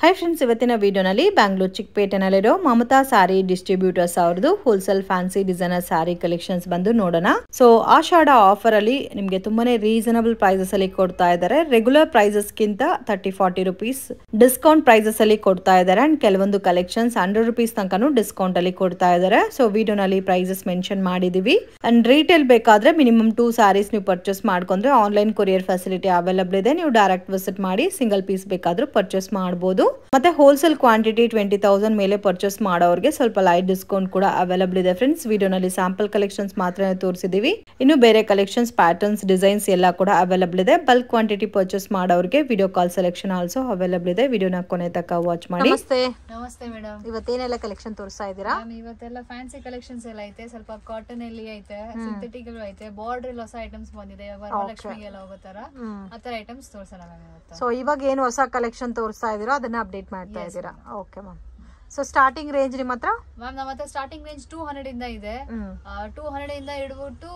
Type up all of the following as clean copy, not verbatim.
Hi friends, ಇವತ್ತಿನ ವಿಡಿಯೋನಲ್ಲಿ ಬ್ಯಾಂಗ್ಳೂರ್ ಚಿಕ್ಕಪೇಟೆನಲ್ಲಿರೋ ಮಮತಾ ಸಾರಿ distributors ಅವ್ರದ್ದು ಹೋಲ್ಸೇಲ್ ಫ್ಯಾನ್ಸಿ ಡಿಸೈನರ್ ಸಾರಿ ಕಲೆಕ್ಷನ್ಸ್ ಬಂದು ನೋಡೋಣ. ಸೊ ಆಷಾಢ ಆಫರ್ ಅಲ್ಲಿ ನಿಮಗೆ ತುಂಬಾನೇ ರೀಸನಬಲ್ ಪ್ರೈಸಸ್ ಅಲ್ಲಿ ಕೊಡ್ತಾ ಇದ್ದಾರೆ. ರೆಗ್ಯುಲರ್ ಪ್ರೈಸಸ್ ಗಿಂತ 30-40 ರುಪೀಸ್ ಡಿಸ್ಕೌಂಟ್ ಪ್ರೈಸಸ್ ಅಲ್ಲಿ ಕೊಡ್ತಾ ಇದ್ದಾರೆ. ಅಂಡ್ ಕೆಲವೊಂದು ಕಲೆಕ್ಷನ್ಸ್ 100 ರುಪೀಸ್ ತನಕನೂ ಡಿಸ್ಕೌಂಟ್ ಅಲ್ಲಿ ಕೊಡ್ತಾ ಇದ್ದಾರೆ. ಸೊ ವಿಡಿಯೋನಲ್ಲಿ ಪ್ರೈಸಸ್ ಮೆನ್ಷನ್ ಮಾಡಿದೀವಿ. ಅಂಡ್ ರೀಟೇಲ್ ಬೇಕಾದ್ರೆ ಮಿನಿಮಮ್ 2 ಸ್ಯಾರೀಸ್ ನೀವು ಪರ್ಚೇಸ್ ಮಾಡ್ಕೊಂಡ್ರೆ ಆನ್ಲೈನ್ ಕೊರಿಯರ್ ಫೆಸಿಲಿಟಿ ಅವೈಲಬಲ್ ಇದೆ. ನೀವು ಡೈರೆಕ್ಟ್ ವಿಸಿಟ್ ಮಾಡಿ ಸಿಂಗಲ್ ಪೀಸ್ ಬೇಕಾದ್ರೂ ಪರ್ಚೇಸ್ ಮಾಡಬಹುದು. ಮತ್ತೆ ಹೋಲ್ಸೇಲ್ ಕ್ವಾಂಟಿಟಿ 20,000 ಮೇಲೆ ಪರ್ಚೇಸ್ ಮಾಡೋರಿಗೆ ಸ್ವಲ್ಪ ಲೈಟ್ ಡಿಸ್ಕೌಂಟ್ ಕೂಡ ಅವೈಲಬಲ್ ಇದೆ. ಫ್ರೆಂಡ್ಸ್, ವಿಡಿಯೋನಲ್ಲಿ ಸ್ಯಾಂಪಲ್ ಕಲೆಕ್ಷನ್ಸ್ ಮಾತ್ರ ತೋರಿಸಿದೀವಿ. ಇನ್ನು ಬೇರೆ ಕಲೆಕ್ಷನ್ಸ್, ಪ್ಯಾಟರ್ನ್ಸ್, ಡಿಸೈನ್ಸ್ ಎಲ್ಲ ಕೂಡ ಅವೈಲಬಲ್ ಇದೆ. ಬಲ್ಕ್ ಕ್ವಾಂಟಿಟಿ ಪರ್ಚೇಸ್ ಮಾಡೋರಿಗೆ video call selection also available ಇದೆ. ವಿಡಿಯೋನ ಕೊನೆ ತನಕ ವಾಚ್ ಮಾಡಿ. ನಮಸ್ತೆ ಮೇಡಮ್, ಇವತ್ತೇನೆಲ್ಲ ಕಲೆಕ್ಷನ್ ತೋರಿಸ್ತಾ ಇದ್ದೀರಾ? ಇವತ್ತೆಲ್ಲ ಫ್ಯಾನ್ಸಿ ಕಲೆಕ್ಷನ್ಸ್ ಎಲ್ಲ ಐತೆ. ಸ್ವಲ್ಪ ಕಾಟನ್ ಅಲ್ಲಿ ಐತೆ, ಸಿಂಥೆಟಿಕ್ ಐತೆ, ಬಾರ್ಡರ್ ಹೊಸ ಐಟಮ್ಸ್ ಬಂದಿದೆ. ವರಮಹಾಲಕ್ಷ್ಮಿಗೆ ಎಲ್ಲ ಹೋಗೋ ತರ ಆತರ ಐಟಮ್ಸ್ ತೋರಿಸೋಣ ಮ್ಯಾಮ್ ಇವತ್ತು. ಸೊ ಇವಾಗ ಏನು ಹೊಸ ಕಲೆಕ್ಷನ್ ತೋರಿಸ್ತಾ ಇದೀರೋ ಅದನ್ನ ಅಪ್ಡೇಟ್ ಮಾಡ್ತಾ ಇದ್ದೀರಾ? Okay ma'am. So starting range ನಿಮ್ಮ ಹತ್ರ? ಮ್ಯಾಮ್ ನಮ್ಮ ಹತ್ರ ಸ್ಟಾರ್ಟಿಂಗ್ ರೇಂಜ್ 200 ಇಂದ ಇದೆ. 200 ಇಂದ ಹಿಡ್ಬಿಟ್ಟು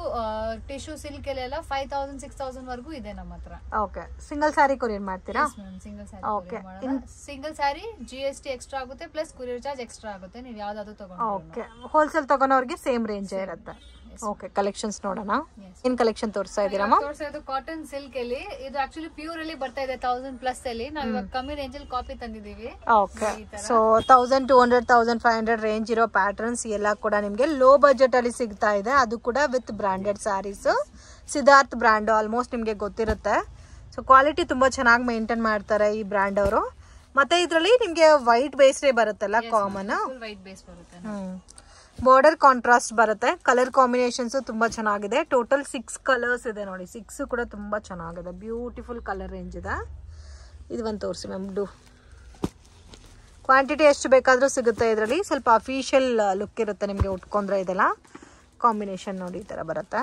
ಟಿಶ್ಯೂ ಸಿಲ್ಕ್ ಎಲ್ಲ 5,000-6,000 ವರೆಗೂ ಇದೆ ನಮ್ಮ ಹತ್ರ. ಓಕೆ. ಸಿಂಗಲ್ ಸ್ಯಾರಿ ಕೊರಿಯರ್ ಮಾಡ್ತೀರಾ? Single sari single sari GST extra ಆಗುತ್ತೆ, ಪ್ಲಸ್ ಕೊರಿಯರ್ ಚಾರ್ಜ್ ಎಕ್ಸ್ಟ್ರಾ ಆಗುತ್ತೆ. ನೀವು ಯಾವ್ದಾದ್ರು ತಗೊಂಡು. ಓಕೆ. ಹೋಲ್ಸೇಲ್ ತಗೊಳೋರಿಗೆ ಸೇಮ್ ರೇಂಜ್ ಇರುತ್ತೆ. ಓಕೆ, ಕಲೆಕ್ಷನ್ಸ್ ನೋಡೋಣ. ಏನ್ ಕಲೆಕ್ಷನ್ ತೋರಿಸ್ತಾ ಇದ್ದೀರಮ್ಮ? ಕಾಟನ್ ಸಿಲ್ಕ್ ಅಲ್ಲಿ ಇದು ಆಕ್ಚುಲಿ ಪ್ಯೂರ್ ಅಲ್ಲಿ ಬರ್ತಾ ಇದೆ 1000+ ಅಲ್ಲಿ. ನಾವು ಇವಾಗ ಕಮ್ಮಿ ರೇಂಜ್ ಅಲ್ಲಿ ಕಾಪಿ ತಂದಿದೀವಿ. ಓಕೆ. ಸೊ 1,200-1,500 ರೇಂಜ್ ಇರೋ ಪ್ಯಾಟರ್ನ್ಸ್ ಎಲ್ಲ ಕೂಡ ನಿಮ್ಗೆ ಲೋ ಬಜೆಟ್ ಅಲ್ಲಿ ಸಿಗ್ತಾ ಇದೆ. ಅದು ಕೂಡ with branded sarees. Siddharth brand almost ನಿಮ್ಗೆ ಗೊತ್ತಿರುತ್ತೆ. ಸೊ ಕ್ವಾಲಿಟಿ ತುಂಬಾ ಚೆನ್ನಾಗಿ ಮೇಂಟೈನ್ ಮಾಡ್ತಾರೆ ಈ ಬ್ರ್ಯಾಂಡ್ ಅವರು. ಮತ್ತೆ ಇದ್ರಲ್ಲಿ ನಿಮ್ಗೆ ವೈಟ್ ಬೇಸ್ಡೇ ಬರುತ್ತಲ್ಲ, ಕಾಮನ್ ವೈಟ್ ಬೇಸ್ ಬರುತ್ತೆ. ಬಾರ್ಡರ್ ಕಾಂಟ್ರಾಸ್ಟ್ ಬರುತ್ತೆ. ಕಲರ್ ಕಾಂಬಿನೇಷನ್ಸ್ ತುಂಬಾ ಚೆನ್ನಾಗಿದೆ. ಟೋಟಲ್ 6 ಕಲರ್ಸ್ ಇದೆ ನೋಡಿ. 6 ಕೂಡ ತುಂಬಾ ಚೆನ್ನಾಗಿದೆ. ಬ್ಯೂಟಿಫುಲ್ ಕಲರ್ ರೇಂಜ್ ಇದೆ. ಇದು ಒಂದು ತೋರಿಸಿ ಮ್ಯಾಮ್. ಕ್ವಾಂಟಿಟಿ ಎಷ್ಟು ಬೇಕಾದ್ರೂ ಸಿಗುತ್ತೆ ಇದರಲ್ಲಿ. ಸ್ವಲ್ಪ ಅಫಿಷಿಯಲ್ ಲುಕ್ ಇರುತ್ತೆ ನಿಮಗೆ ಉಟ್ಕೊಂಡ್ರೆ. ಇದೆಲ್ಲ ಕಾಂಬಿನೇಷನ್ ನೋಡಿ ಈ ತರ ಬರುತ್ತೆ.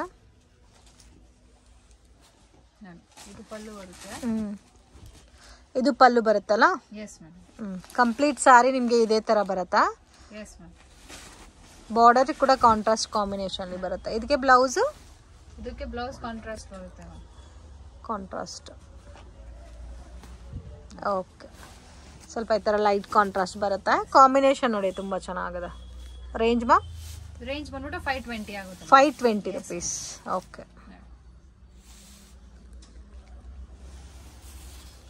ಇದು ಪಲ್ಲು ಬರುತ್ತಲ್ಲ. ಕಂಪ್ಲೀಟ್ ಸಾರಿ ನಿಮ್ಗೆ ಇದೇ ತರ ಬರುತ್ತಾ? ಬಾರ್ಡರ್ ಕೂಡ ಕಾಂಟ್ರಾಸ್ಟ್ ಕಾಂಬಿನೇಷನ್ ಅಲ್ಲಿ ಬರುತ್ತೆ. ಇದಕ್ಕೆ ಬ್ಲೌಸ್? ಇದಕ್ಕೆ ಬ್ಲೌಸ್ ಕಾಂಟ್ರಾಸ್ಟ್ ಬರುತ್ತೆ. ಕಾಂಟ್ರಾಸ್ಟ್. ಓಕೆ. ಸ್ವಲ್ಪ ಈ ತರ ಲೈಟ್ ಕಾಂಟ್ರಾಸ್ಟ್ ಬರುತ್ತೆ. ಕಾಂಬಿನೇಷನ್ ನೋಡಿ ತುಂಬಾ ಚೆನ್ನಾಗಿದೆ. ರೇಂಜ್ ಮಾ? ರೇಂಜ್ ಬಂದ್ಬಿಟ್ಟು 520 ಆಗುತ್ತೆ. 520 ರುಪೀಸ್. ಓಕೆ.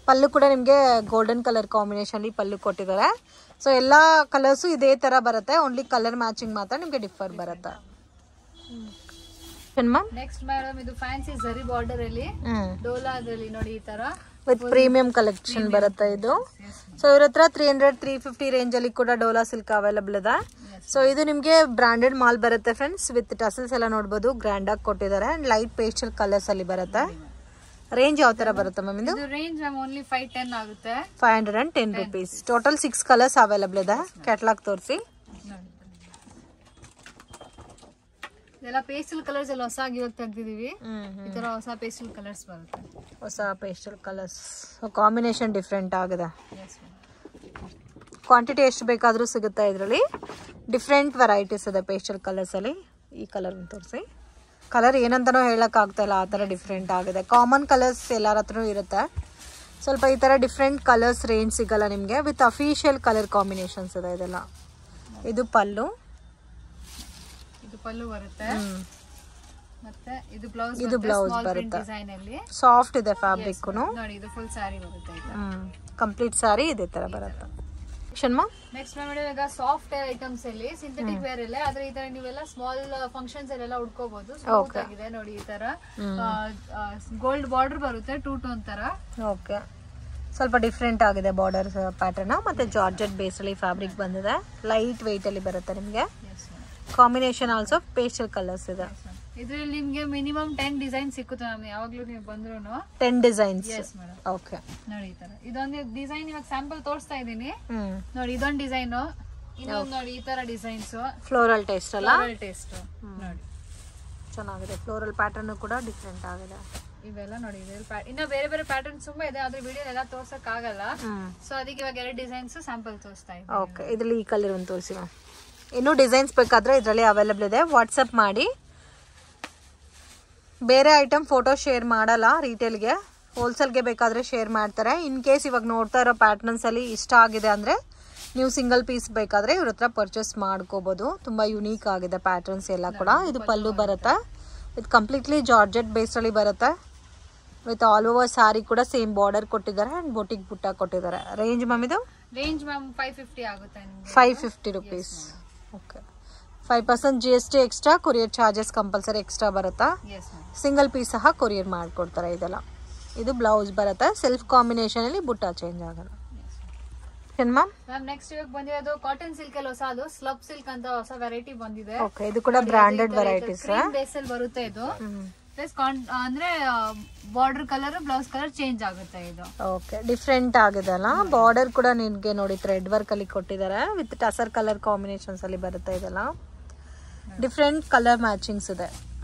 ಪಲ್ಲು ಕೂಡ ನಿಮಗೆ ಗೋಲ್ಡನ್ ಕಲರ್ ಕಾಂಬಿನೇಷನ್ ಅಲ್ಲಿ ಪಲ್ಲು ಕೊಟ್ಟಿದ್ದಾರೆ. ಸೊ ಎಲ್ಲಾ ಕಲರ್ಸು ಇದೇ ತರ ಬರುತ್ತೆ. ಓನ್ಲಿ ಕಲರ್ ಮ್ಯಾಚಿಂಗ್ ಮಾತ್ರ ನಿಮ್ಗೆ ಡಿಫರ್ ಬರುತ್ತೆ. ನೆಕ್ಸ್ಟ್ ಮೇಡಮ್ ಇದು ಫ್ಯಾನ್ಸಿ ಜರಿ ಬಾರ್ಡರ್ ಅಲ್ಲಿ ಡೋಲಾದಲ್ಲಿ ನೋಡಿ ಈ ತರ ವಿತ್ ಪ್ರೀಮಿಯಂ ಕಲೆಕ್ಷನ್ ಬರುತ್ತೆ ಇದು. ಸೊ ಇವ್ರ ಹತ್ರ 300-350 ರೇಂಜ್ ಅಲ್ಲಿ ಕೂಡ ಡೋಲಾ ಸಿಲ್ಕ್ ಅವೈಲಬಲ್ ಇದೆ. ಸೊ ಇದು ನಿಮ್ಗೆ ಬ್ರಾಂಡೆಡ್ ಮಾಲ್ ಬರುತ್ತೆ ಫ್ರೆಂಡ್ಸ್. ವಿತ್ ಟಸಲ್ಸ್ ಎಲ್ಲ ನೋಡಬಹುದು, ಗ್ರ್ಯಾಂಡ್ ಆಗಿ ಕೊಟ್ಟಿದ್ದಾರೆ. ಅಂಡ್ ಲೈಟ್ ಪೇಸ್ಟಲ್ ಕಲರ್ಸ್ ಅಲ್ಲಿ ಬರುತ್ತೆ. ರೇಂಜ್ ಯಾವ ತರ ಬರುತ್ತೆ ಮ್ಯಾಮ್ ಇದು? ರೇಂಜ್ ಓನ್ಲಿ 510 ಆಗುತ್ತೆ. 510 ರುಪೀಸ್. ಟೋಟಲ್ 6 ಕಲರ್ಸ್ ಅವೈಲಬಲ್ ಇದೆ. ಕ್ಯಾಟಲಾಗ್ ತೋರಿಸಿ. ಇದೆಲ್ಲ ಪೇಸ್ಟಲ್ ಕಲರ್ಸ್ ಎಲ್ಲ ಹೊಸದಾಗಿ ಇವಾಗ ತೆಗ್ದಿದೀವಿ. ಈ ತರ ಹೊಸ ಪೇಸ್ಟಲ್ ಕಲರ್ಸ್ ಬರುತ್ತೆ. ಹೊಸ ಪೇಸ್ಟಲ್ ಕಲರ್ಸ್. ಕಾಂಬಿನೇಷನ್ ಡಿಫ್ರೆಂಟ್ ಆಗಿದೆ. ಕ್ವಾಂಟಿಟಿ ಎಷ್ಟು ಬೇಕಾದ್ರೂ ಸಿಗುತ್ತೆ ಇದರಲ್ಲಿ. ಡಿಫ್ರೆಂಟ್ ವೆರೈಟೀಸ್ ಇದೆ ಪೇಸ್ಟಲ್ ಕಲರ್ಸ್ ಅಲ್ಲಿ. ಈ ಕಲರ್ ತೋರಿಸಿ. ಕಲರ್ ಏನಂತಾನೂ ಹೇಳಕ್ ಆಗ್ತಾ ಇಲ್ಲ, ಆ ತರ ಡಿಫ್ರೆಂಟ್ ಆಗಿದೆ. ಕಾಮನ್ ಕಲರ್ಸ್ ಎಲ್ಲರ ಹತ್ರನೂ ಇರುತ್ತೆ. ಸ್ವಲ್ಪ ಈ ತರ ಡಿಫ್ರೆಂಟ್ ಕಲರ್ಸ್ ರೇಂಜ್ ಸಿಗಲ್ಲ ನಿಮ್ಗೆ. ವಿತ್ ಅಫಿಷಿಯಲ್ ಕಲರ್ ಕಾಂಬಿನೇಷನ್ಸ್ ಇದೆ ಇದೆಲ್ಲ. ಇದು ಪಲ್ಲು. ಇದು ಪಲ್ಲು ಬರುತ್ತೆ. ಮತ್ತೆ ಇದು ಬ್ಲೌಸ್ ಬರುತ್ತೆ. ಡಿಸೈನ್ ಅಲ್ಲಿ ಸಾಫ್ಟ್ ಇದೆ ಫ್ಯಾಬ್ರಿಕ್. ನೋಡಿ ಇದು ಫುಲ್ ಸಾರಿ ಬರುತ್ತೆ. ಕಂಪ್ಲೀಟ್ ಸಾರಿ ಇದೇ ತರ ಬರುತ್ತೆ. ನೆಕ್ಸ್ಟ್ ಇವಾಗ ಸಾಫ್ಟ್ ಐಟಮ್ಸ್ ಅಲ್ಲಿ ಸಿಂಥೆಟಿಕ್ ವೇರ್ ಇಲ್ಲ. ಆದ್ರೆ ಈ ತರ ನೀವೆಲ್ಲ ಸ್ಮಾಲ್ ಫಂಕ್ಷನ್ಸ್ ಎಲ್ಲ ಉಡ್ಕೋಬಹುದು. ಸ್ಮೂತ್ ಆಗಿದೆ ನೋಡಿ. ಈ ತರ ಗೋಲ್ಡ್ ಬಾರ್ಡರ್ ಬರುತ್ತೆ, 2 ಟೋನ್ ತರ. ಓಕೆ. ಸ್ವಲ್ಪ ಡಿಫ್ರೆಂಟ್ ಆಗಿದೆ ಬಾರ್ಡರ್ ಪ್ಯಾಟರ್ನ್. ಮತ್ತೆ ಜಾರ್ಜೆಟ್ ಬೇಸ್ ಅಲ್ಲಿ ಫ್ಯಾಬ್ರಿಕ್ ಬಂದಿದೆ. ಲೈಟ್ ವೆಯ್ಟ್ ಅಲ್ಲಿ ಬರುತ್ತೆ ನಿಮ್ಗೆ. ಕಾಂಬಿನೇಷನ್ ಆಲ್ಸೋ ಪೇಸ್ಟಲ್ ಕಲರ್ಸ್ ಇದೆ. ಇದ್ರಲ್ಲಿ ನಿಮ್ಗೆ ಮಿನಿಮಮ್ 10 ಡಿಸೈನ್ ಸಿಕ್ಕುತ್ತೆ ಮ್ಯಾಮ್. ಯಾವಾಗ್ಲೂ ನೀವು ಬಂದ್ರು 10 ಡಿಸೈನ್ಸ್. ಓಕೆ. ನೋಡಿ ಈ ತರ ಇದೊಂದು ಡಿಸೈನ್ ಇವಾಗ ಸ್ಯಾಂಪಲ್ ತೋರಿಸ್ತಾ ಇದೀನಿ ನೋಡಿ. ಇದೊಂದು ಡಿಸೈನ್, ಇನ್ನೊಂದು ನೋಡಿ ಈ ತರ ಡಿಸೈನ್ಸ್. ಫ್ಲೋರಲ್ ಟೇಸ್ಟ್ ಅಲ್ಲ? ಫ್ಲೋರಲ್ ಟೇಸ್ಟ್ ನೋಡಿ ಚೆನ್ನಾಗಿದೆ. ಫ್ಲೋರಲ್ ಪ್ಯಾಟರ್ನ್ ಕೂಡ ಡಿಫ್ರೆಂಟ್ ಆಗಿದೆ. ಇವೆಲ್ಲ ನೋಡಿ ಇನ್ನ ಬೇರೆ ಬೇರೆ ಪ್ಯಾಟರ್ನ್ಸ್ ತುಂಬಾ ಇದೆ. ಆದ್ರೆ ವಿಡಿಯೋ ಎಲ್ಲ ತೋರ್ಸಕ್ ಆಗಲ್ಲ. ಸೊ ಅದಕ್ಕೆ ಇವಾಗ 2 ಡಿಸೈನ್ಸ್ ಸ್ಯಾಂಪಲ್ ತೋರಿಸ್ತಾ ಇದ್ದೀನಿ. ಓಕೆ. ಇದ್ರಲ್ಲಿ ಈ ಕಲರ್ ಒಂದು ತೋರಿಸಿ ಮ್ಯಾಮ್. ಇನ್ನೂ ಡಿಸೈನ್ಸ್ ಬೇಕಾದ್ರೆ ಇದರಲ್ಲಿ ಅವೈಲಬಲ್ ಇದೆ. ವಾಟ್ಸಪ್ ಮಾಡಿ. ಬೇರೆ ಐಟಮ್ ಫೋಟೋ ಶೇರ್ ಮಾಡಲ್ಲ ರಿಟೇಲ್ಗೆ. ಹೋಲ್ಸೇಲ್ಗೆ ಬೇಕಾದರೆ ಶೇರ್ ಮಾಡ್ತಾರೆ. ಇನ್ ಕೇಸ್ ಇವಾಗ ನೋಡ್ತಾ ಇರೋ ಪ್ಯಾಟರ್ನ್ಸಲ್ಲಿ ಇಷ್ಟ ಆಗಿದೆ ಅಂದರೆ ನೀವು ಸಿಂಗಲ್ ಪೀಸ್ ಬೇಕಾದರೆ ಇವ್ರ ಹತ್ರ ಪರ್ಚೇಸ್ ಮಾಡ್ಕೋಬೋದು. ತುಂಬ ಯುನೀಕ್ ಆಗಿದೆ ಪ್ಯಾಟರ್ನ್ಸ್ ಎಲ್ಲ ಕೂಡ. ಇದು ಪಲ್ಲು ಬರುತ್ತೆ. ಇದು ಕಂಪ್ಲೀಟ್ಲಿ ಜಾರ್ಜೆಟ್ ಬೇಸಲ್ಲಿ ಬರುತ್ತೆ. ವಿತ್ ಆಲ್ ಓವರ್ ಸ್ಯಾರಿ ಕೂಡ ಸೇಮ್ ಬಾರ್ಡರ್ ಕೊಟ್ಟಿದ್ದಾರೆ ಆ್ಯಂಡ್ ಬೋಟಿಕ್ ಬುಟ್ಟ ಕೊಟ್ಟಿದ್ದಾರೆ. ರೇಂಜ್ ಮ್ಯಾಮ್ ಇದು? ರೇಂಜ್ ಮ್ಯಾಮ್ 550 ಆಗುತ್ತೆ. 550 rupees. Okay. 5% GST extra, courier charges compulsory extra ಬರುತ್ತಾ? ಸಿಂಗಲ್ ಪೀಸ್ ಸಹ ಕೊರಿಯರ್ ಮಾಡಿಕೊಡ್ತಾರೆ ಇದೆಲ್ಲ. ಇದು ಬ್ಲೌಸ್ ಬರುತ್ತೆ. ಸೆಲ್ಫ್ ಕಾಂಬಿನೇಷನ್ ಅಲ್ಲಿ ಬುಟ್ಟ ಚೇಂಜ್ ಆಗಲ್ಲ. ಮ್ಯಾಮ್ ನೆಕ್ಸ್ಟ್ ಇವಾಗ ಬಂದಿರೋದು ಕಾಟನ್ ಸಿಲ್ಕ್ ಅಲ್ಲಿ ಹೊಸದು ಸ್ಲಬ್ ಸಿಲ್ಕ್ ಅಂತ ಹೊಸ ವೆರೈಟಿ ಬಂದಿದೆ. ಓಕೆ, ಇದು ಕೂಡ ಬ್ರಾಂಡೆಡ್ ವೆರೈಟೀಸ್ ಬೇಸಲ್ಲಿ ಬರುತ್ತೆ ಇದು. ಪ್ಲಸ್ ಅಂದ್ರೆ border colour blouse colour change ಆಗುತ್ತೆ ಇದು. ಓಕೆ, ಡಿಫ್ರೆಂಟ್ ಆಗಿದೆ ಅಲ್ಲ. ಬಾರ್ಡರ್ ಕೂಡ ನಿನ್ಗೆ ನೋಡಿ ಥ್ರೆಡ್ ವರ್ಕ್ ಅಲ್ಲಿ ಕೊಟ್ಟಿದ್ದಾರೆ ವಿತ್ ಟಸರ್ ಕಲರ್ ಕಾಂಬಿನೇಷನ್ಸ್ ಅಲ್ಲಿ ಬರುತ್ತೆ. ಇದೆಲ್ಲ ಡಿಫ್ರೆಂಟ್ ಕಲರ್ ಮ್ಯಾಚಿಂಗ್ಸ್ ಇದೆ.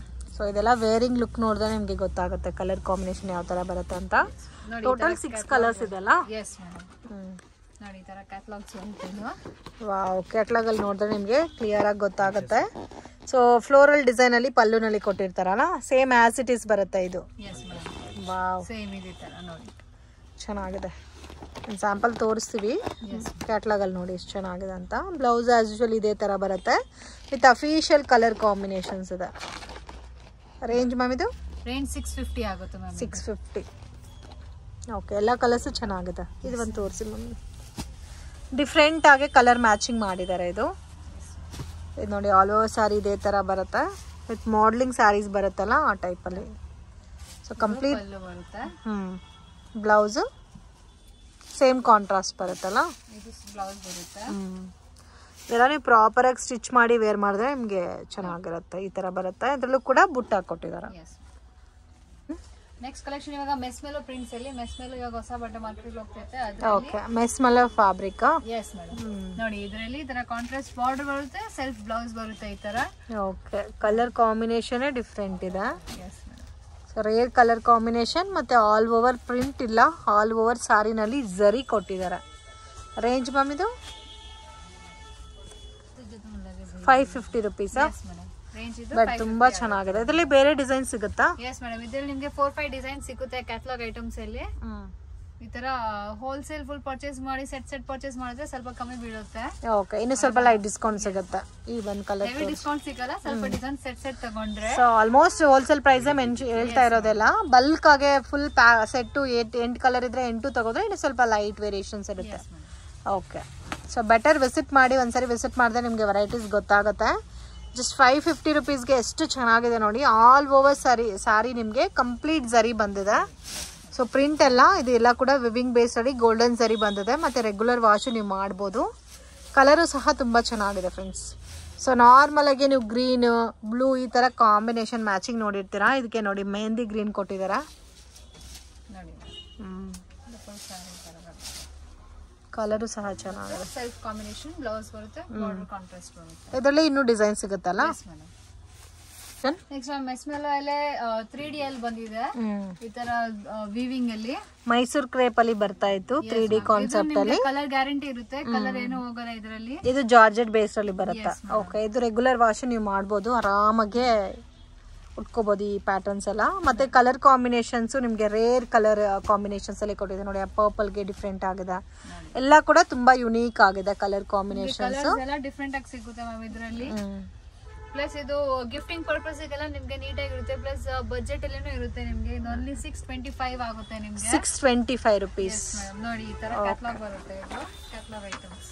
ಸೊ ಇದೆಲ್ಲ ವೇರಿಂಗ್ ಲುಕ್ ನೋಡಿದ್ರೆ ನಿಮ್ಗೆ ಗೊತ್ತಾಗುತ್ತೆ ಕಲರ್ ಕಾಂಬಿನೇಷನ್ ಯಾವ ತರ ಬರುತ್ತೆ ಅಂತ. ಟೋಟಲ್ 6 ಕಲರ್ಸ್ ಇದೆ ಅಲ್ಲ? S madam. ನೋಡಿ ಈ ತರ ಕ್ಯಾಟಲಾಗ್ಸ್ ಬಂತು. ವಾವ್, ಕ್ಯಾಟಲಾಗ್ ಅಲ್ಲಿ ನೋಡಿದ್ರೆ ನಿಮ್ಗೆ ಕ್ಲಿಯರ್ ಆಗಿ ಗೊತ್ತಾಗುತ್ತೆ. ಸೊ ಫ್ಲೋರಲ್ ಡಿಸೈನ್ ಅಲ್ಲಿ ಪಲ್ಲುನಲ್ಲಿ ಕೊಟ್ಟಿರ್ತಾರಲ್ಲ, ಸೇಮ್ ಆಸ್ ಇಟ್ ಈಸ್ ಬರುತ್ತೆ ಇದು. ವಾವ್, ಸೇಮ್ ಇದೆ ತರ ನೋಡಿ. ಚೆನ್ನಾಗಿದೆ. ಸ್ಯಾಂಪಲ್ ತೋರಿಸ್ತೀವಿ. ಕ್ಯಾಟಲಾಗ್ ಅಲ್ಲಿ ನೋಡಿ ಎಷ್ಟು ಚೆನ್ನಾಗಿದೆ ಅಂತ. ಬ್ಲೌಸ್ ಆಸ್ ಯೂಶುವಲ್ ಇದೇ ತರ ಬರುತ್ತೆ ವಿತ್ ಅಫಿಷಿಯಲ್ ಕಲರ್ ಕಾಂಬಿನೇಷನ್ಸ್ ಇದೆ. ರೇಂಜ್ ಮ್ಯಾಮ್ ಇದು? ರೇಂಜ್ 650 ಆಗುತ್ತೆ ಮ್ಯಾಮ್. 650. ಓಕೆ, ಎಲ್ಲ ಕಲರ್ಸ್ ಚೆನ್ನಾಗಿದೆ. ಇದು ಒಂದು ತೋರಿಸಿ ಮಮ್ಮಿ. ಡಿಫ್ರೆಂಟ್ ಆಗಿ ಕಲರ್ ಮ್ಯಾಚಿಂಗ್ ಮಾಡಿದ್ದಾರೆ. ಇದು ನೋಡಿ ಆಲ್ ಓವರ್ ಸ್ಯಾರಿ ಇದೇ ತರ ಬರುತ್ತೆ ವಿತ್ ಮಾಡಲಿಂಗ್ ಸ್ಯಾರೀಸ್ ಬರುತ್ತಲ್ಲ ಆ ಟೈಪಲ್ಲಿ. So complete blouse same contrast ಬರುತ್ತಲ್ಲ. ಇದೆಲ್ಲ ನೀವು ಪ್ರಾಪರ್ ಆಗಿ ಸ್ಟಿಚ್ ಮಾಡಿ ವೇರ್ ಮಾಡಿದ್ರೆ ನಿಮಗೆ ಚೆನ್ನಾಗಿರುತ್ತೆ. ಈ ತರ ಬರುತ್ತೆ. ಇದರಲ್ಲೂ ಕೂಡ ಬುಟ್ಟ ಕೊಟ್ಟಿದ್ದಾರೆ. ನೆಕ್ಸ್ಟ್ ಕಲೆಕ್ಷನ್ ಇವಾಗ ಮೆಸ್ ಮೆಲೋ ಪ್ರಿಂಟ್ಸ್ ಅಲ್ಲಿ. ಮೆಸ್ ಮೆಲೋ ಇವಾಗ ಹೊಸ ಬಟ್ಟೆ ಮಾರ್ಕೆಟ್ ಹೋಗ್ತೈತೆ. Okay, marshmallow fabric. Yes madam. ನೋಡಿ ಇದರಲ್ಲಿ ಈ ತರ ಕಾಂಟ್ರಾಸ್ಟ್ ಬಾರ್ಡರ್ ಬರುತ್ತೆ, ಸೆಲ್ಫ್ ಬ್ಲೌಸ್ ಬರುತ್ತೆ ಈ ತರ. ಓಕೆ, ಕಲರ್ ಕಾಂಬಿನೇಷನ್ ಡಿಫ್ರೆಂಟ್ ಇದೆ. Yes madam. So rare colour combination ಮತ್ತೆ ಆಲ್ ಓವರ್ ಪ್ರಿಂಟ್ ಇಲ್ಲ, ಆಲ್ ಓವರ್ ಸಾರಿನಲ್ಲಿ ಜರಿ ಕೊಟ್ಟಿದ್ದಾರೆ. ರೇಂಜ್ ಮ್ಯಾಮ್ ಇದು? 550 rupees. ಬಟ್ ತುಂಬಾ ಚೆನ್ನಾಗಿದೆ. ಇದರಲ್ಲಿ ಬೇರೆ ಡಿಸೈನ್ ಸಿಗುತ್ತಾ? ಎಸ್ ಮೇಡಮ್, ಇದರಲ್ಲಿ ನಿಮಗೆ 4-5 ಡಿಸೈನ್ ಸಿಗುತ್ತೆ ಕ್ಯಾಟಲಾಗ್ ಐಟಮ್ಸ್ ಅಲ್ಲಿ. ಈ ತರ ಹೋಲ್ಸೇಲ್ ಫುಲ್ ಪರ್ಚೇಸ್ ಮಾಡಿ ಸೆಟ್ ಪರ್ಚೇಸ್ ಮಾಡಿದ್ರೆ ಸ್ವಲ್ಪ ಕಮ್ಮಿ ಬೀಳುತ್ತೆ. ಓಕೆ, ಇನ್ನು ಸ್ವಲ್ಪ ಲೈಟ್ ಡಿಸ್ಕೌಂಟ್ ಸಿಗುತ್ತೆ. ಈ ಒಂದು ಕಲರ್ ಹೆವಿ ಡಿಸ್ಕೌಂಟ್ ಸಿಗಲ್ಲ, ಸ್ವಲ್ಪ ಡಿಸೈನ್ ಸೆಟ್ ತಗೊಂಡ್ರೆ. ಸೊ ಆಲ್ಮೋಸ್ಟ್ ಹೋಲ್ಸೇಲ್ ಪ್ರೈಸ್ ಹೇಳ್ತಾ ಇರೋದೆಲ್ಲ. ಬಲ್ಕ್ ಆಗಿ ಫುಲ್ ಸೆಟ್ 8 ಕಲರ್ ಇದ್ರೆ 8 ತಗೋದ್ರೆ ಇನ್ನು ಸ್ವಲ್ಪ ಲೈಟ್ ವೇರಿಯೇಷನ್ಸ್ ಇರುತ್ತೆ. ಓಕೆ, ಸೊ ಬೆಟರ್ ವಿಸಿಟ್ ಮಾಡಿ. ಒಂದ್ಸರಿ ವಿಸಿಟ್ ಮಾಡಿದ್ರೆ ನಿಮಗೆ ವೆರೈಟೀಸ್ ಗೊತ್ತಾಗುತ್ತೆ. ಜಸ್ಟ್ 550 rupeesಗೆ ಎಷ್ಟು ಚೆನ್ನಾಗಿದೆ ನೋಡಿ. ಆಲ್ ಓವರ್ ಸ್ಯಾರಿ ನಿಮಗೆ ಕಂಪ್ಲೀಟ್ ಜರಿ ಬಂದಿದೆ. ಸೊ ಪ್ರಿಂಟ್ ಎಲ್ಲ ಇದೆಲ್ಲ ಕೂಡ ವಿವಿಂಗ್ ಬೇಸ್ಡಲ್ಲಿ ಗೋಲ್ಡನ್ ಜರಿ ಬಂದಿದೆ. ಮತ್ತು ರೆಗ್ಯುಲರ್ ವಾಶು ನೀವು ಮಾಡ್ಬೋದು. ಕಲರು ಸಹ ತುಂಬ ಚೆನ್ನಾಗಿದೆ ಫ್ರೆಂಡ್ಸ್. ಸೊ ನಾರ್ಮಲ್ ಆಗಿ ನೀವು ಗ್ರೀನ್ ಬ್ಲೂ ಈ ಥರ ಕಾಂಬಿನೇಷನ್ ಮ್ಯಾಚಿಂಗ್ ನೋಡಿರ್ತೀರಾ. ಇದಕ್ಕೆ ನೋಡಿ ಮೆಹಂದಿ ಗ್ರೀನ್ ಕೊಟ್ಟಿದ್ದೀರಾ. ಕಲರು ಸಹ ಚೆನ್ನಾಗಿದೆ. ಸೆಲ್ಫ್ ಕಾಂಬಿನೇಷನ್ ಬ್ಲೌಸ್ ಬರುತ್ತೆ, ಬಾರ್ಡರ್ ಕಾಂಟ್ರಾಸ್ಟ್ ಬರುತ್ತೆ. ಇದರಲ್ಲಿ ಇನ್ನೂ ಡಿಸೈನ್ ಸಿಗುತ್ತಲ್ಲ. ನೆಕ್ಸ್ಟ್ ಮೆಸ್ ಮೇಲೆ 3D ಅಲ್ಲಿ ಬಂದಿದೆ. ಈ ತರ ವೀವಿಂಗ್ ಅಲ್ಲಿ ಮೈಸೂರ್ ಕ್ರೇಪ್ ಅಲ್ಲಿ ಬರ್ತಾ ಇತ್ತು 3D ಕಾನ್ಸೆಪ್ಟ್ ಅಲ್ಲಿ. ಕಲರ್ ಗ್ಯಾರಂಟಿ ಇರುತ್ತೆ, ಕಲರ್ ಏನು ಹೋಗಲ್ಲ ಇದರಲ್ಲಿ. ಇದು ಜಾರ್ಜೆಟ್ ಬೇಸ್ ಅಲ್ಲಿ ಬರುತ್ತೆ. ಓಕೆ, ಇದು ರೆಗ್ಯುಲರ್ ವಾಶ್ ನೀವು ಮಾಡ್ಬೋದು, ಆರಾಮಾಗೆ ಉಟ್ಕೋಬಹುದು ಈ ಪ್ಯಾಟರ್ನ್ಸ್ ಎಲ್ಲ. ಮತ್ತೆ ಕಲರ್ ಕಾಂಬಿನೇಷನ್ಸ್ ನಿಮ್ಗೆ ರೇರ್ ಕಲರ್ ಕಾಂಬಿನೇಷನ್ಸ್ ಅಲ್ಲಿ ಕೊಟ್ಟಿದೆ ನೋಡಿ. ಪರ್ಪಲ್ ಗೆ ಡಿಫ್ರೆಂಟ್ ಆಗಿದೆ. ಎಲ್ಲ ಕೂಡ ತುಂಬಾ ಯುನೀಕ್ ಆಗಿದೆ ಕಲರ್ ಕಾಂಬಿನೇಷನ್ಸ್. ಎಲ್ಲ ಡಿಫ್ರೆಂಟ್ ಆಗಿ ಸಿಗುತ್ತೆ ಮ್ಯಾಮ್ ಇದರಲ್ಲಿ. ಪ್ಲಸ್ ಇದು ಗಿಫ್ಟಿಂಗ್ ಪರ್ಪಸ್ ಗೆಲ್ಲ ನಿಮ್ಗೆ ನೀಟಾಗಿ ಇರುತ್ತೆ. ಪ್ಲಸ್ ಬಜೆಟ್ ಅಲ್ಲಿನೂ ಇರುತ್ತೆ ನಿಮ್ಗೆ. ಓನ್ಲಿ 625 ಆಗುತ್ತೆ ನಿಮ್ಗೆ. 625 rupees. ನೋಡಿ ಈ ತರ ಕ್ಯಾಟಲಾಗ್ ಬರುತ್ತೆ. ಇದು ಕ್ಯಾಟಲಾಗ್ ಐಟಮ್ಸ್.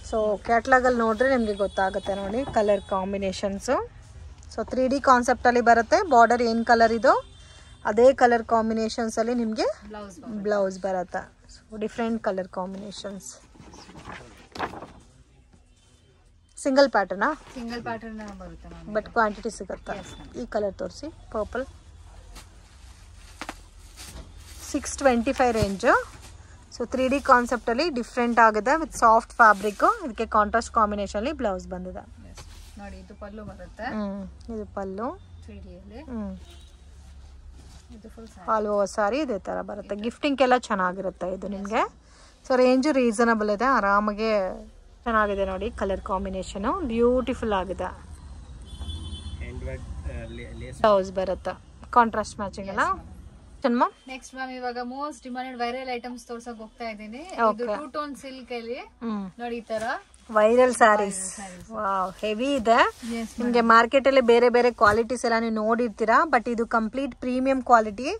ಸೊ ಕ್ಯಾಟಲಾಗ್ ಅಲ್ಲಿ ನೋಡ್ರೆ ನಿಮ್ಗೆ ಗೊತ್ತಾಗುತ್ತೆ ನೋಡಿ colour combinations. So 3D concept ಅಲ್ಲಿ ಬರುತ್ತೆ. ಬಾರ್ಡರ್ ಏನ್ ಕಲರ್ ಇದೋ ಅದೇ ಕಲರ್ ಕಾಂಬಿನೇಷನ್ಸ್ ಅಲ್ಲಿ ನಿಮ್ಗೆ ಬ್ಲೌಸ್ ಬರುತ್ತೆ. So different colour combinations. Single ಪ್ಯಾಟರ್ನಾ? ಸಿಂಗಲ್ ಪ್ಯಾಟರ್ನ್ ಬರುತ್ತೆ ಬಟ್ ಕ್ವಾಂಟಿಟಿ ಸಿಗುತ್ತೆ. ಈ ಕಲರ್ ತೋರಿಸಿ. Purple 625 range. So 3D concept ಅಲ್ಲಿ ಡಿಫ್ರೆಂಟ್ ಆಗಿದೆ ವಿತ್ ಸಾಫ್ಟ್ ಫ್ಯಾಬ್ರಿಕ್. ಇದಕ್ಕೆ ಕಾಂಟ್ರಾಸ್ಟ್ ಕಾಂಬಿನೇಷನ್ ಅಲ್ಲಿ ಬ್ಲೌಸ್ ಬಂದಿದೆ ನೋಡಿ. ಇದು ಪಲ್ಲು ಬರುತ್ತೆ. ಇದು ಪಲ್ಲು 3D ಅಲ್ಲಿ. ಇದು ಫುಲ್ ಆಲ್ ಓವರ್ ಸಾರಿ ಇದೇ ತರ ಬರುತ್ತೆ. ಗಿಫ್ಟಿಂಗ್ ಎಲ್ಲ ಚೆನ್ನಾಗಿರುತ್ತೆ ಇದು ನಿಮಗೆ. ಸೊ ರೇಂಜು ರೀಸನಬಲ್ ಇದೆ, ಆರಾಮಾಗೆ ಚೆನ್ನಾಗಿದೆ ನೋಡಿ. ಕಲರ್ ಕಾಂಬಿನೇಷನ್ ಬ್ಯೂಟಿಫುಲ್ ಆಗಿದೆ. ಬ್ಲೌಸ್ ಬರುತ್ತೆ ಕಾಂಟ್ರಾಸ್ಟ್ ಮ್ಯಾಚಿಂಗ್ ಅಲ್ಲ. ನೆಕ್ಸ್ಟ್ ಮ್ಯಾಮ್ ಇವಾಗ ಮೋಸ್ಟ್ ಡಿಮಾಂಡೆಡ್ ವೈರಲ್ ಐಟಮ್ಸ್ ತೋರ್ಸಕ್ ಹೋಗ್ತಾ ಇದ್ದೀನಿ. ಇದು 2 ಟೋನ್ ಸಿಲ್ಕ್ ಅಲ್ಲಿ ನೋಡಿ ಈ ತರ ವೈರಲ್ ಸ್ಯಾರೀಸ್. ವಾವ್, ಹೆವಿ ಇದೆ. ನಿಮ್ಗೆ ಮಾರ್ಕೆಟ್ ಅಲ್ಲಿ ಬೇರೆ ಬೇರೆ ಕ್ವಾಲಿಟೀಸ್ ಎಲ್ಲ ನೀವು ನೋಡಿರ್ತೀರಾ, ಬಟ್ ಇದು ಕಂಪ್ಲೀಟ್ ಪ್ರೀಮಿಯಂ ಕ್ವಾಲಿಟಿ.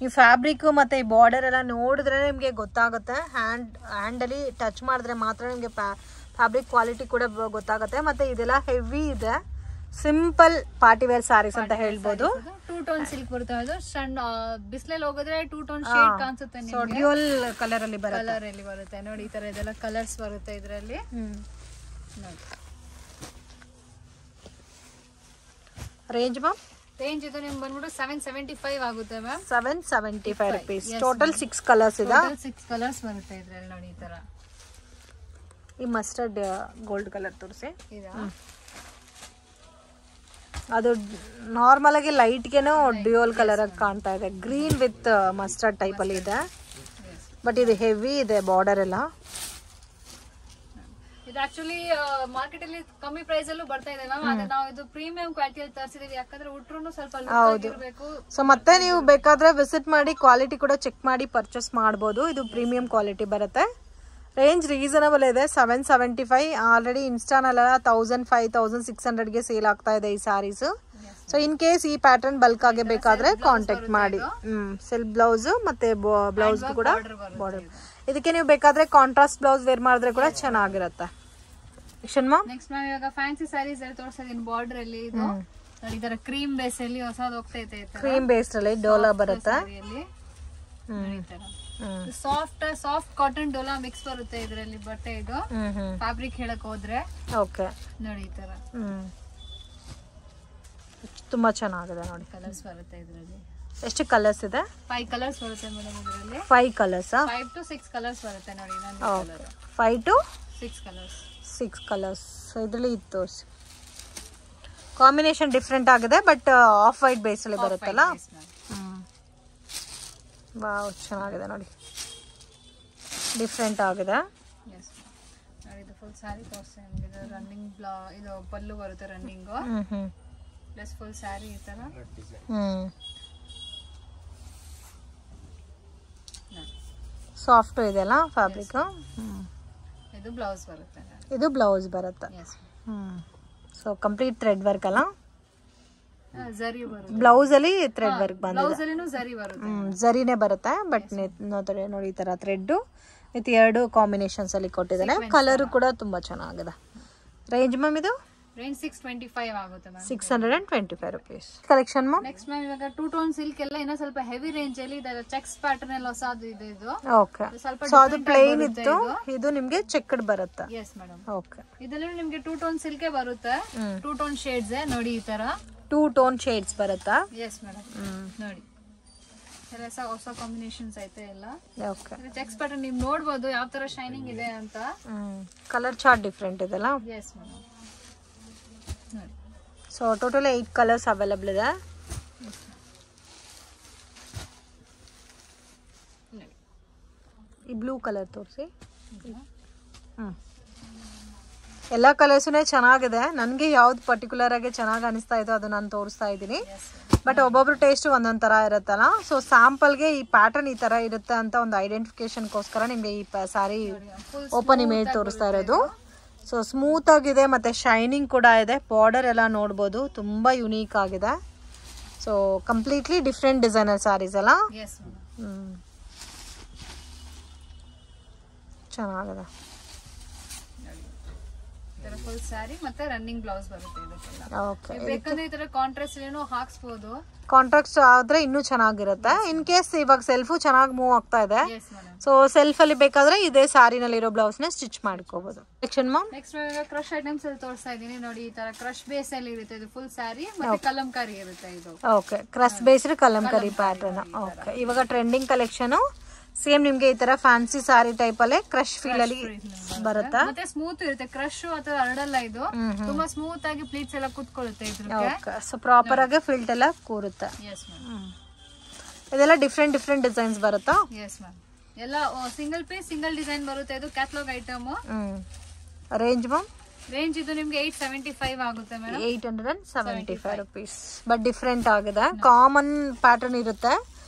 ಈ ಫ್ಯಾಬ್ರಿಕ್ ಮತ್ತೆ ಈ ಬಾರ್ಡರ್ ಎಲ್ಲ ನೋಡಿದ್ರೆ ನಿಮ್ಗೆ ಗೊತ್ತಾಗುತ್ತೆ. ಹ್ಯಾಂಡ್ ಅಲ್ಲಿ ಟಚ್ ಮಾಡಿದ್ರೆ ಮಾತ್ರ ನಿಮ್ಗೆ ಫ್ಯಾಬ್ರಿಕ್ ಕ್ವಾಲಿಟಿ ಕೂಡ ಗೊತ್ತಾಗುತ್ತೆ. ಮತ್ತೆ ಇದೆಲ್ಲ ಹೆವಿ ಇದೆ. ಸಿಂಪಲ್ ಪಾರ್ಟಿ ವೇರ್ ಸ್ಯಾರೀಸ್ ಅಂತ ಹೇಳ್ಬೋದು. 2 ಟೋನ್ ಸಿಲ್ಕ್ ಬರುತ್ತೆ. ಅದು ಸಣ್ಣ ಬಿಸಿಲಲ್ಲಿ ಹೋಗಿದ್ರೆ 2 ಟೋನ್ ಶೇಡ್ ಕಾಣಿಸುತ್ತೆ ನಿಮಗೆ. ಸೊ ಡ್ಯುಯಲ್ ಕಲರ್ ಅಲ್ಲಿ ಬರುತ್ತೆ ನೋಡಿ. ಈ ತರ ಇದೆಲ್ಲ ಕಲರ್ಸ್ ಬರುತ್ತೆ ಇದರಲ್ಲಿ. ನೋಡಿ ರೇಂಜ್ ಮ್ಯಾಮ್? ರೇಂಜ್ ಇದು ನಿಮ್ಗೆ ಬಂದ್ಬಿಟ್ಟು 775 ಆಗುತ್ತೆ ಮ್ಯಾಮ್. 775 rupees. ಟೋಟಲ್ 6 ಕಲರ್ಸ್ ಇದೆ. 6 ಕಲರ್ಸ್ ಬರುತ್ತೆ ಇದ್ರಲ್ಲಿ ನೋಡಿ ಈ ತರ. ಈ ಮಸ್ಟರ್ಡ್ ಗೋಲ್ಡ್ ಕಲರ್ ತೋರಿಸಿ. ಇದಾ ಅದು ನಾರ್ಮಲ್ ಆಗಿ ಲೈಟ್ ಗೆನೋ ಡ್ಯುಯಲ್ ಕಲರ್ ಆಗಿ ಕಾಣ್ತಾ ಇದೆ. ಗ್ರೀನ್ ವಿತ್ ಮಸ್ಟರ್ಡ್ ಟೈಪ್ ಅಲ್ಲಿ ಇದೆ, ಬಟ್ ಇದು ಹೆವಿ ಇದೆ ಬಾರ್ಡರ್ ಎಲ್ಲ. ಇದು ಆಕ್ಚುಲಿ ಮಾರ್ಕೆಟ್ ಅಲ್ಲಿ ಕಮ್ಮಿ ಪ್ರೈಸ್ ಅಲ್ಲೂ ಬರ್ತಾ ಇದೆ ಮ್ಯಾಮ್. ಆದ್ರೆ ನಾವು ಇದು ಪ್ರೀಮಿಯಂ ಕ್ವಾಲಿಟಿಯಲ್ಲಿ ತರಿಸಿದೀವಿ, ಯಾಕಂದ್ರೆ ಉಟ್ರು ಸ್ವಲ್ಪ ಲುಕ್ ಇರಬೇಕು. ಸೊ ಮತ್ತೆ ನೀವು ಬೇಕಾದ್ರೆ ವಿಸಿಟ್ ಮಾಡಿ ಕ್ವಾಲಿಟಿ ಕೂಡ ಚೆಕ್ ಮಾಡಿ ಪರ್ಚೇಸ್ ಮಾಡಬಹುದು. ಇದು ಪ್ರೀಮಿಯಂ ಕ್ವಾಲಿಟಿ ಬರುತ್ತೆ. ರೇಂಜ್ ರೀಸನಬಲ್ ಇದೆ. 775. ಆಲ್ರೆಡಿ ಇನ್ಸ್ಟಾನಲ್ಲ 1500-1600ಗೆ ಸೇಲ್ ಆಗ್ತಾ ಇದೆ ಈ ಸ್ಯಾರೀಸ್. ಸೊ ಇನ್ ಕೇಸ್ ಈ ಪ್ಯಾಟರ್ನ್ ಬಲ್ಕ್ ಆಗಿ ಬೇಕಾದ್ರೆ ಕಾಂಟ್ಯಾಕ್ಟ್ ಮಾಡಿ. ಸೆಲ್ಫ್ ಬ್ಲೌಸ್ ಮತ್ತೆ ಬ್ಲೌಸ್ ಕೂಡ ಬಾರ್ಡರ್. ಇದಕ್ಕೆ ನೀವು ಬೇಕಾದ್ರೆ ಕಾಂಟ್ರಾಸ್ಟ್ ಬ್ಲೌಸ್ ವೇರ್ ಮಾಡಿದ್ರೆ ಕೂಡ ಚೆನ್ನಾಗಿರುತ್ತೆ. ನೆಕ್ಸ್ಟ್ ಮ್ಯಾಮ್ ಇವಾಗ ಫ್ಯಾನ್ಸಿ ಸ್ಯಾರೀಸ್ ಅಲ್ಲಿ ತೋರಿಸ್ತಾ ಇದೀನಿ. ಬಾರ್ಡರ್ ಅಲ್ಲಿ ಇದು ನೋಡಿ ಈ ತರ ಕ್ರೀಮ್ ಬೇಸ್ ಅಲ್ಲಿ ಹೊಸದು ಹೋಗ್ತಾ ಇದೆ. ಕ್ರೀಮ್ ಬೇಸ್ ಅಲ್ಲಿ ಡೋಲಾ ಬರುತ್ತೆ. ಸಾಫ್ಟ್ ಕಾಟನ್ ಡೋಲಾ ಮಿಕ್ಸ್ ಬರುತ್ತೆ ಇದರಲ್ಲಿ ಬಟ್ಟೆ. ಇದು ಫ್ಯಾಬ್ರಿಕ್ ಹೇಳಕ್ ಹೋದ್ರೆ ನೋಡಿ ಈ ತರ ತುಂಬಾ ಚೆನ್ನಾಗಿದೆ ನೋಡಿ. ಕಲರ್ಸ್ ಬರುತ್ತೆ ಇದರಲ್ಲಿ. ಎಷ್ಟು ಕಲರ್ಸ್ ಇದೆ? 5 ಕಲರ್ಸ್ ಬರುತ್ತೆ ಮೇಡಮ್ ಇದರಲ್ಲಿ. 5 ಕಲರ್ಸ್ 5 to 6 ಕಲರ್ಸ್ ಬರುತ್ತೆ ನೋಡಿ. 5 to 6 ಕಲರ್ಸ್. 6 ಕಲರ್ಸ್. ಇದರಲ್ಲಿ ಇತ್ತು ಕಾಂಬಿನೇಷನ್ ಡಿಫ್ರೆಂಟ್ ಆಗಿದೆ, ಬಟ್ ಆಫ್ ವೈಟ್ ಬೇಸ್ ಅಲ್ಲಿ ಬರುತ್ತಲ್ಲ. ವಾವ್, ಚೆನ್ನಾಗಿದೆ ನೋಡಿ. ಡಿಫ್ರೆಂಟ್ ಆಗಿದೆ. ನೋಡಿ ಇದು ಫುಲ್ ಸ್ಯಾರಿ ತೋರಿಸ್ತಾ ಇದೆ. ರನ್ನಿಂಗ್ ಇದು ಪಲ್ಲು ಬರುತ್ತೆ ರನ್ನಿಂಗ್ ಪ್ಲಸ್ ಫುಲ್ ಸ್ಯಾರಿ ಈ ತರ. ಸಾಫ್ಟ್ ಇದೆಲ್ಲ ಫ್ಯಾಬ್ರಿಕ್. ಇದು ಬ್ಲೌಸ್ ಬರುತ್ತೆ. ಇದು ಬ್ಲೌಸ್ ಬರುತ್ತೆ. ಸೊ ಕಂಪ್ಲೀಟ್ ಥ್ರೆಡ್ ವರ್ಕ್ ಅಲ್ಲ. ಜರಿ ಬರುತ್ತೆ. ಬ್ಲೌಸ್ ಅಲ್ಲಿ ಥ್ರೆಡ್ ವರ್ಕ್ ಬಂದಿದೆ. ಬ್ಲೌಸ್ ಅಲ್ಲಿನೂ ಜರಿ ಬರುತ್ತೆ. ಜರಿನೇ ಬರುತ್ತೆ, ಬಟ್ ನೋಡಿ ಈ ತರ ಥ್ರೆಡ್ ವಿತ್ 2 ಕಾಂಬಿನೇಷನ್ಸ್ ಅಲ್ಲಿ ಕೊಟ್ಟಿದ್ದಾನೆ. ಕಲರ್ ಕೂಡ ತುಂಬಾ ಚೆನ್ನಾಗಿದೆ. ರೇಂಜ್ ಮ್ಯಾಮ್ ಇದು? ರೇಂಜ್ 625 ಆಗುತ್ತೆ ma'am. 625 rupees. Collection ma'am? Next ma'am ಇವಾಗ 2 ಟೋನ್ ಸಿಲ್ಕ್ ಎಲ್ಲ ಇನ್ನೂ ಸ್ವಲ್ಪ ಹೆವಿ ರೇಂಜ್ ಅಲ್ಲಿ ಇದೆ. ಚೆಕ್ಸ್ ಪ್ಯಾಟರ್ನ್ ಎಲ್ಲ ಹೊಸದು ಇದೆ ಇದು. ಓಕೆ. ಸೊ ಅದು ಪ್ಲೇನ್ ಇತ್ತು, ಇದು ನಿಮಗೆ ಚೆಕ್ಡ್ ಬರುತ್ತೆ. Yes madam. ಓಕೆ. ಇದರಲ್ಲಿ ನಿಮಗೆ 2 ಟೋನ್ ಸಿಲ್ಕ್ ಬರುತ್ತೆ. 2 ಟೋನ್ ಶೇಡ್ಸ್ ನೋಡಿ ಈ ತರ 2 ಟೋನ್ ಶೇಡ್ಸ್ ಬರುತ್ತಾ? S madam. ನೋಡಿ ಹೊಸ ಕಾಂಬಿನೇಷನ್ಸ್ ಐತೆ ಎಲ್ಲ. ಓಕೆ. ಚೆಕ್ಸ್ ಪ್ಯಾಟರ್ನ್ ನೀವು ನೋಡಬಹುದು ಯಾವ ತರ ಶೈನಿಂಗ್ ಇದೆ ಅಂತ. ಕಲರ್ ಚಾರ್ಟ್ ಡಿಫರೆಂಟ್ ಇದೆಲ್ಲ. S madam. ನೋಡಿ ಸೊ ಟೋಟಲ್ 8 ಕಲರ್ಸ್ ಅವೈಲೇಬಲ್ ಇದೆ. ಈ ಬ್ಲೂ ಕಲರ್ ತೋರಿಸಿ. ಎಲ್ಲ ಕಲರ್ಸುನೇ ಚೆನ್ನಾಗಿದೆ. ನನಗೆ ಯಾವ್ದು ಪರ್ಟಿಕ್ಯುಲರ್ ಆಗಿ ಚೆನ್ನಾಗಿ ಅನಿಸ್ತಾ ಇದೋ ಅದು ನಾನು ತೋರಿಸ್ತಾ ಇದ್ದೀನಿ. ಬಟ್ ಒಬ್ಬೊಬ್ರು ಟೇಸ್ಟ್ ಒಂದೊಂದು ಥರ ಇರುತ್ತಲ್ಲ. ಸೊ ಸ್ಯಾಂಪಲ್ಗೆ ಈ ಪ್ಯಾಟರ್ನ್ ಈ ಥರ ಇರುತ್ತೆ ಅಂತ ಒಂದು ಐಡೆಂಟಿಫಿಕೇಶನ್ಗೋಸ್ಕರ ನಿಮಗೆ ಈ ಸ್ಯಾರಿ ಓಪನ್ ಇಮೇಜ್ ತೋರಿಸ್ತಾ ಇರೋದು. ಸೊ ಸ್ಮೂತ್ ಆಗಿದೆ ಮತ್ತು ಶೈನಿಂಗ್ ಕೂಡ ಇದೆ. ಬಾರ್ಡರ್ ಎಲ್ಲ ನೋಡ್ಬೋದು, ತುಂಬ ಯುನೀಕ್ ಆಗಿದೆ. So completely different designer sarees ಅಲ್ಲ. ಚೆನ್ನಾಗಿದೆ. ಫುಲ್ ಸ್ಯಾರಿ ಮತ್ತೆ ರನ್ನಿಂಗ್ ಬ್ಲೌಸ್ ಬರುತ್ತೆ ಇದಕ್ಕೆಲ್ಲ. ಓಕೆ. ಬೇಕಂದ್ರೆ ಈ ತರ ಕಾಂಟ್ರಾಸ್ಟ್ ಏನೋ ಹಾಕ್ಸ್ಬೋದು. ಕಾಂಟ್ರಾಸ್ಟ್ ಆದ್ರೆ ಇನ್ನೂ ಚೆನ್ನಾಗಿರುತ್ತೆ. ಇನ್ ಕೇಸ್ ಇವಾಗ ಸೆಲ್ಫು ಚೆನ್ನಾಗಿ ಮೂವ್ ಆಗ್ತಾ ಇದೆ. ಸೊ ಸೆಲ್ಫ್ ಅಲ್ಲಿ ಬೇಕಾದ್ರೆ ಇದೇ ಸ್ಯಾರಿನಲ್ಲಿ ಇರೋ ಬ್ಲೌಸ್ ನ ಸ್ಟಿಚ್ ಮಾಡ್ಕೋಬಹುದು. Section ma'am? Next crush items ಅಲ್ಲಿ ತೋರಿಸ್ತಾ ಇದೀನಿ ನೋಡಿ. ಈ ತರ ಕ್ರಶ್ ಬೇಸ್ ಅಲ್ಲಿ ಇರುತ್ತೆ ಇದು ಫುಲ್ ಸ್ಯಾರಿ ಮತ್ತೆ ಕಲಂಕಾರಿ ಇರುತ್ತೆ ಇದು. Okay. Crush based Kalamkari pattern. Okay. ಇವಾಗ ಟ್ರೆಂಡಿಂಗ್ ಕಲೆಕ್ಷನ್ ಸೇಮ್ ನಿಮ್ಗೆ ಈ ತರ ಫ್ಯಾನ್ಸಿ ಸಾರಿ ಟೈಪ್ ಅಲ್ಲೇ ಕ್ರಶ್ ಫೀಲ್ ಅಲ್ಲಿ ಬರುತ್ತೆ. ಮತ್ತೆ ಸ್ಮೂತ್ ಇರುತ್ತೆ. ಕ್ರಶ್ ಅಥವಾ ಹರಡಲ್ಲ ಇದು. ತುಂಬಾ ಸ್ಮೂತ್ ಆಗಿ ಪ್ಲೀಟ್ಸ್ ಎಲ್ಲ ಕೂತ್ಕೊಳ್ಳುತ್ತೆ ಇದ್ರಿಗೆ. ಸೊ ಪ್ರಾಪರ್ ಆಗಿ ಫಿಲ್ಟ್ ಎಲ್ಲ ಕೂರುತ್ತೆ. ಇದೆಲ್ಲ ಡಿಫ್ರೆಂಟ್ ಡಿಫ್ರೆಂಟ್ ಡಿಸೈನ್ಸ್ ಬರುತ್ತಾ? Yes ma'am. ಎಲ್ಲ ಸಿಂಗಲ್ ಪೀಸ್ ಸಿಂಗಲ್ ಡಿಸೈನ್ ಬರುತ್ತೆ. ಇದು catalogue item. Range ma'am? Range ಇದು ನಿಮ್ಗೆ 875 ಆಗುತ್ತೆ ಮೇಡಮ್. 875 rupees. ಬಟ್ ಡಿಫ್ರೆಂಟ್ ಆಗಿದೆ. ಕಾಮನ್ ಪ್ಯಾಟರ್ನ್ ಇರುತ್ತೆ.